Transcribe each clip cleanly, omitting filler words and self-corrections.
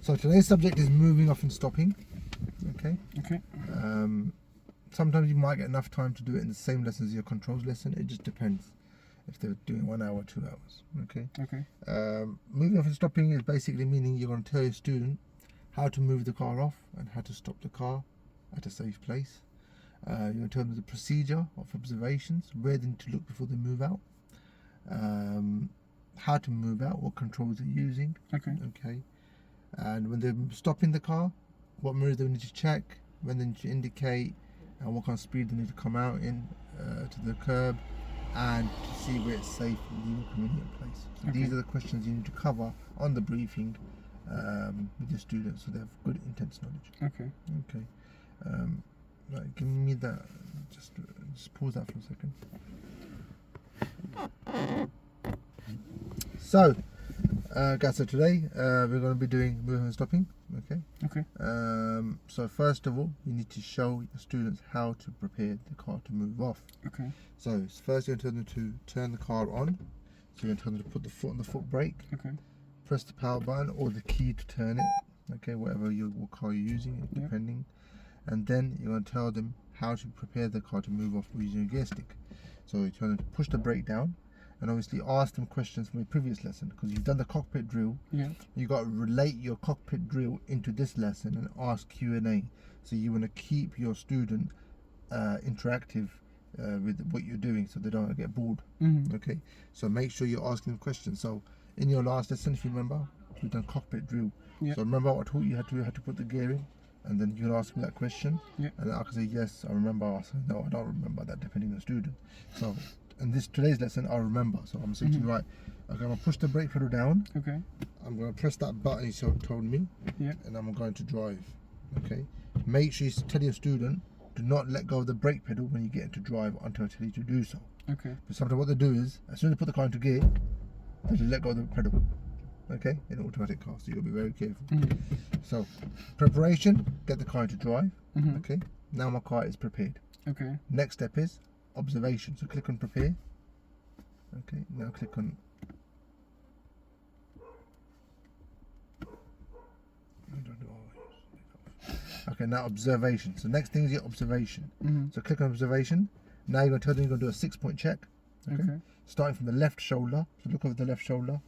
So today's subject is moving off and stopping. Okay. Okay. Sometimes you might get enough time to do it in the same lesson as your controls lesson. It just depends if they're doing 1 hour, 2 hours. Okay. Okay. Moving off and stopping is basically meaning you're going to tell your student how to move the car off and how to stop the car at a safe place. You're going to tell them the procedure of observations, where they need to look before they move out, how to move out, what controls they're using. Okay. Okay. And when they're stopping the car, what mirrors they need to check, when they need to indicate, and what kind of speed they need to come out in to the curb, and to see where it's safe, legal, convenient place. So Okay. these are the questions you need to cover on the briefing with your students, so they have good intense knowledge. Okay. Okay. Right, give me that. Just pause that for a second. So, guys, so today we're going to be doing moving and stopping. Okay. Okay. So first of all, you need to show your students how to prepare the car to move off. Okay. So first, you're going to tell them to turn the car on. So you're going to tell them to put the foot on the foot brake, Okay. press the power button or the key to turn it. Okay, whatever what car you're using, Yep. depending. And then you're going to tell them how to prepare the car to move off using a gear stick. So you tell them to push the brake down, and obviously ask them questions from your previous lesson, because you've done the cockpit drill. Yeah. You got to relate your cockpit drill into this lesson and ask Q&A. So you want to keep your student interactive with what you're doing, so they don't get bored. Mm-hmm. Okay, so make sure you're asking them questions. So in your last lesson, if you remember, we've done cockpit drill. Yeah. So remember what I taught you, had to put the gear in, and then you can ask me that question. Yeah. And I can say yes, I remember. I say no, I don't remember that, depending on the student. So in today's lesson, I remember. So I'm saying to you, right, okay, I'm gonna push the brake pedal down. Okay. I'm gonna press that button you told me. Yeah. And I'm going to drive. Okay. Make sure you tell your student, do not let go of the brake pedal when you get into drive until I tell you to do so. Okay. But sometimes what they do is, as soon as they put the car into gear, they just let go of the pedal. Okay, in an automatic car, so you've got to be very careful. Mm-hmm. So, preparation, get the car into drive. Mm-hmm. Okay, now my car is prepared. Okay. Next step is observation. So click on prepare. Okay, now click on. Okay, now observation. So next thing is your observation. Mm-hmm. So click on observation. Now you're going to tell them you're going to do a 6-point check. Okay. Starting from the left shoulder. So look over the left shoulder.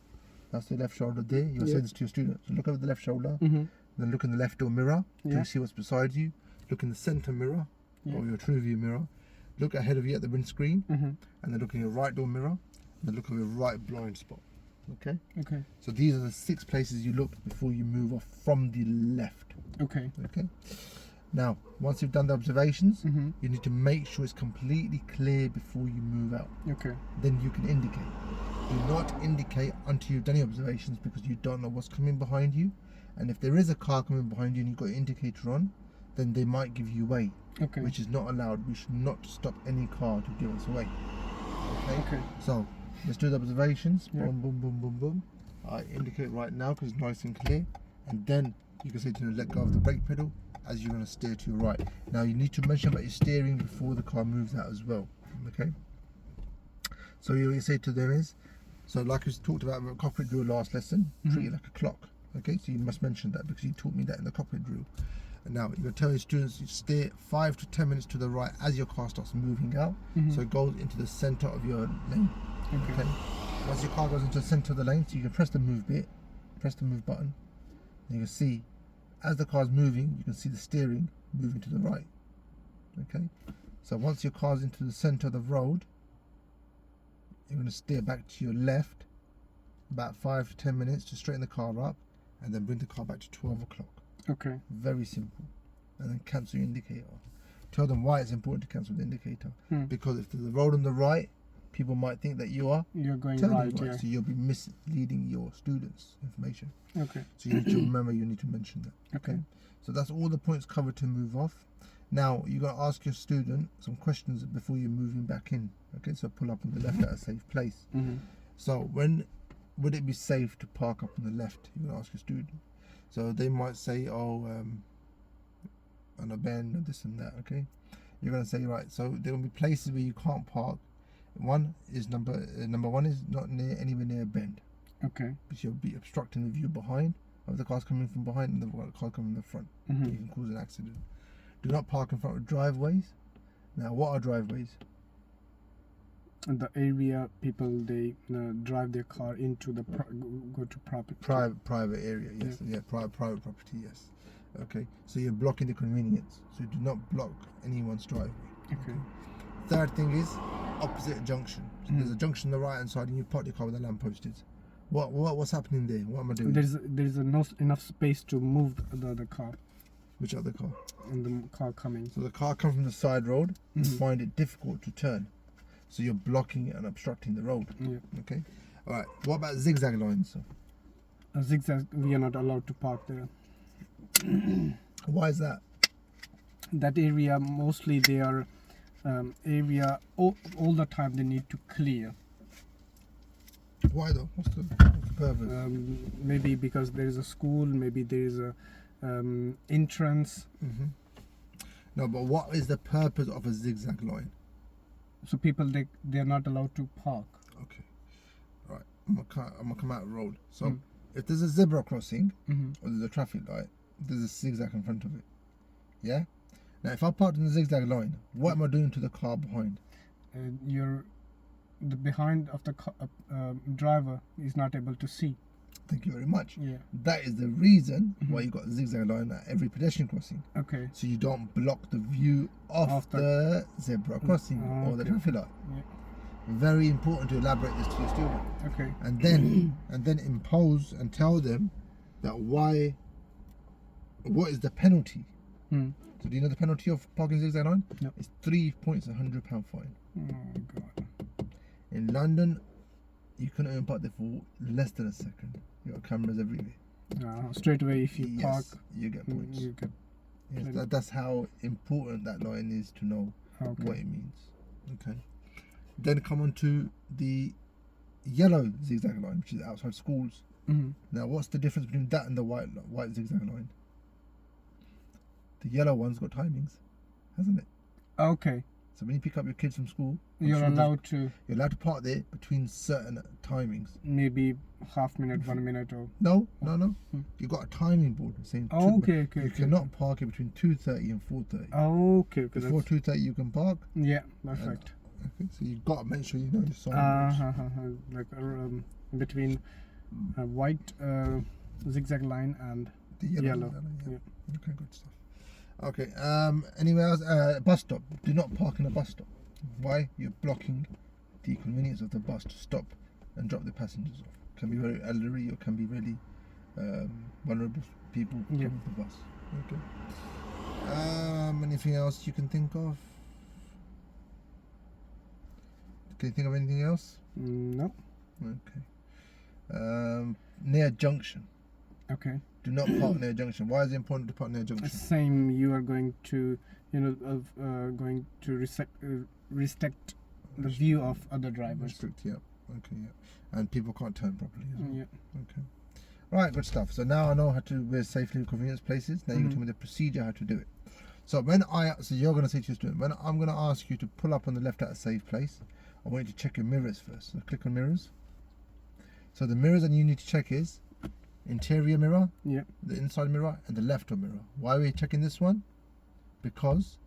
That's the left shoulder there. You'll say this to your student. So look over the left shoulder. Mm-hmm. Then look in the left door mirror. Yeah. To see what's beside you. Look in the center mirror, Yeah. or your true view mirror. Look ahead of you at the windscreen. Mm-hmm. And then look in your right door mirror. And then look at your right blind spot. Okay? Okay. So these are the 6 places you look before you move off from the left. Okay. Okay? Now, once you've done the observations, Mm-hmm. you need to make sure it's completely clear before you move out. Okay. Then you can indicate. Do not indicate until you've done your observations, because you don't know what's coming behind you. And if there is a car coming behind you and you've got your indicator on, then they might give you way, Okay. which is not allowed. We should not stop any car to give us away. Okay? Okay. So, let's do the observations. Yeah. Boom, boom, boom, boom, boom. I indicate right now because it's nice and clear. And then you can say to them, let go of the brake pedal as you're going to steer to your right. Now, you need to mention about your steering before the car moves out as well. Okay? So, what you say to them is, so like we talked about cockpit drill last lesson, treat it like a clock. Okay? So, you must mention that because you taught me that in the cockpit drill. And now, you're going to tell your students to steer 5 to 10 minutes to the right as your car starts moving out. Mm-hmm. So, it goes into the center of your lane. Okay. Okay. Once your car goes into the center of the lane, so you can press the move bit, press the move button, and you can see as the car's moving, you can see the steering moving to the right. Okay. So once your car's into the center of the road, you're going to steer back to your left about 5 to 10 minutes to straighten the car up, and then bring the car back to 12 o'clock. Okay. Very simple. And then cancel your indicator. Tell them why it's important to cancel the indicator. Because if there's a road on the right, people might think that you're going turning right. right, Yeah. so you'll be misleading your students' information. Okay. So you need to remember, you need to mention that. Okay. So that's all the points covered to move off. Now you're going to ask your student some questions before you're moving back in. Okay, so pull up on the left at a safe place. Mm-hmm. So when would it be safe to park up on the left? You're going to ask your student. So they might say, oh, on a bend or this and that. Okay, you're going to say, right, so there will be places where you can't park. One is number one is not anywhere near a bend, Okay. because you'll be obstructing the view behind. of the cars coming from behind and the car coming in the front. You can cause an accident. Do not park in front of driveways. Now, what are driveways? The area people they drive their car into the go to property. Private area, yes. Yeah, private property, yes. Okay, so you're blocking the convenience. So do not block anyone's driveway. Okay. Third thing is opposite junction. So there's a junction on the right hand side, and you park your car where the lamppost is. What's happening there? What am I doing? There's enough space to move the car. Which other car? And the car coming. So the car comes from the side road and find it difficult to turn. So you're blocking it and obstructing the road. Yeah. Okay. All right. What about zigzag lines? A zigzag, we are not allowed to park there. Why is that? That area mostly they are all the time they need to clear. Why though? What's the purpose? Maybe because there is a school, maybe there is a entrance. No, but what is the purpose of a zigzag line? So people they're not allowed to park. Okay. All right. I'm gonna come out of the road. So if there's a zebra crossing or there's a traffic light, there's a zigzag in front of it. Yeah. Now, if I parked in the zigzag line, what am I doing to the car behind? The behind of the driver is not able to see. Thank you very much. Yeah. That is the reason why you got a zigzag line at every pedestrian crossing. Okay. So you don't block the view of the zebra crossing or the traffic light. Yeah. Very important to elaborate this to your student. Okay. And then impose and tell them that what is the penalty? So do you know the penalty of parking zigzag line? No. It's 3 points, £100 fine. Oh God. In London, you can only park there for less than a second. You got cameras everywhere. Straight away, if you park, you get points. You get. Yes, that's how important that line is to know what it means. Okay. Then come on to the yellow zigzag line, which is outside schools. Now, what's the difference between that and the white zigzag line? The yellow one's got timings, hasn't it? Okay. So when you pick up your kids from school, you're allowed to park there between certain timings. Maybe half minute, 1 minute, or no. You got a timing board saying. Okay. You cannot park it between 2:30 and 4:30. Okay. Before 2:30 you can park. Yeah, perfect. Okay, so you've got to make sure you know your sign. Like between a white zigzag line and the yellow. Yeah. Okay, good stuff. Okay. Anywhere else? Bus stop. Do not park in a bus stop. Why? You're blocking the convenience of the bus to stop and drop the passengers off. Can be very elderly or can be really vulnerable people coming with the bus. Okay. Anything else you can think of? Can you think of anything else? No. Okay. Near junction. Okay. Do not park near junction. Why is it important to park near junction? Same. You are going to, going to restrict the view of other drivers. Restrict, yeah. Okay, yeah. And people can't turn properly as well. Yeah. Okay. Right, good stuff. So now I know how to wear safely in convenience places. Now you can tell me the procedure how to do it. So you're going to say to your student, when I'm going to ask you to pull up on the left at a safe place, I want you to check your mirrors first. So click on mirrors. So the mirrors that you need to check is interior mirror, the inside mirror, and the left mirror. Why are we checking this one? Because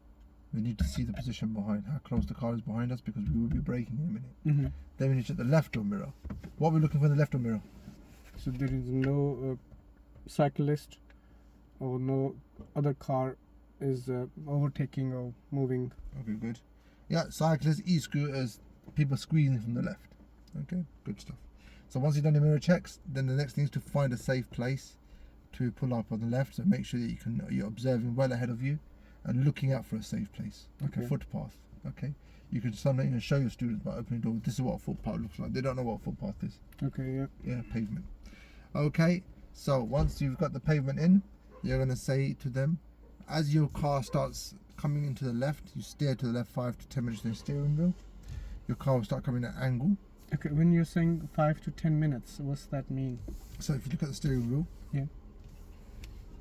we need to see the position behind, how close the car is behind us, because we will be braking in a minute. Then we need to check the left mirror. What are we looking for in the left mirror? So there is no cyclist or no other car is overtaking or moving. Okay, good. Yeah, cyclists, e-scooters, people squeezing from the left. Okay, good stuff. So once you've done your mirror checks, then the next thing is to find a safe place to pull up on the left. So make sure that you're observing well ahead of you and looking out for a safe place, like a footpath. Okay, you can sometimes even show your students by opening the door. This is what a footpath looks like. They don't know what a footpath is. Okay, yeah, pavement. Okay, so once you've got the pavement in, you're going to say to them, as your car starts coming into the left, you steer to the left 5 to 10 minutes in the steering wheel. Your car will start coming at an angle. Okay, when you're saying 5 to 10 minutes, what's that mean? So if you look at the steering wheel,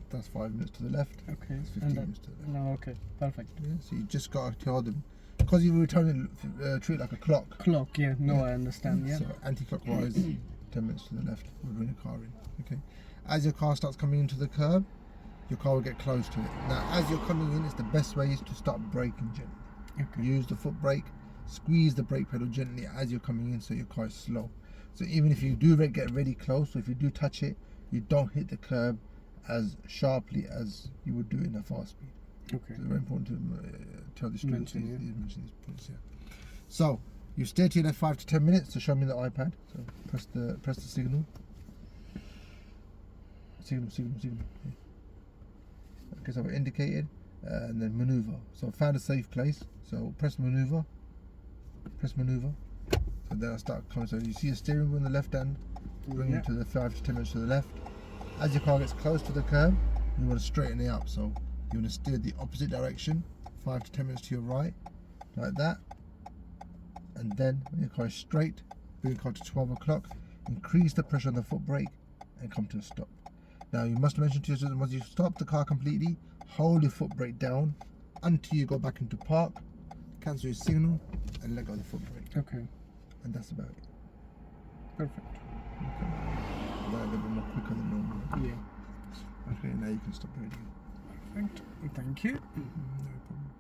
that's 5 minutes to the left. Okay. That's 15 minutes to the left. No, okay, perfect. Yeah, so you just got to tell them, because you were trying to treat it like a clock. Clock, I understand. Yeah. So anti-clockwise, 10 minutes to the left. We'll bring the car in. Okay. As your car starts coming into the curb, your car will get close to it. Now, as you're coming in, it's the best way is to start braking gently. Okay. Use the foot brake, squeeze the brake pedal gently as you're coming in, so your car is slow. So even if you do get really close, or if you do touch it, you don't hit the curb as sharply as you would do in a fast speed. Okay. So it's very important to tell the students Mention, yeah. mention these points here. So you stay to your left 5 to 10 minutes to show me the iPad. So press the signal. Signal. Yeah. Okay, so we're indicated, and then maneuver. So I found a safe place. So press maneuver. So then I start coming. So you see a steering wheel on the left hand, bring Yeah. it to the 5 to 10 minutes to the left. As your car gets close to the curb, you want to straighten it up. So you want to steer the opposite direction, 5 to 10 minutes to your right, like that. And then when your car is straight, bring your car to 12 o'clock, increase the pressure on the foot brake, and come to a stop. Now you must mention to yourself, once you stop the car completely, hold your foot brake down until you go back into park, cancel your signal, and let go of the foot brake. Okay. And that's about it. Perfect. Okay. That a little bit more quicker than normal. Yeah. Okay, now you can stop radio. Perfect. Thank you. No problem.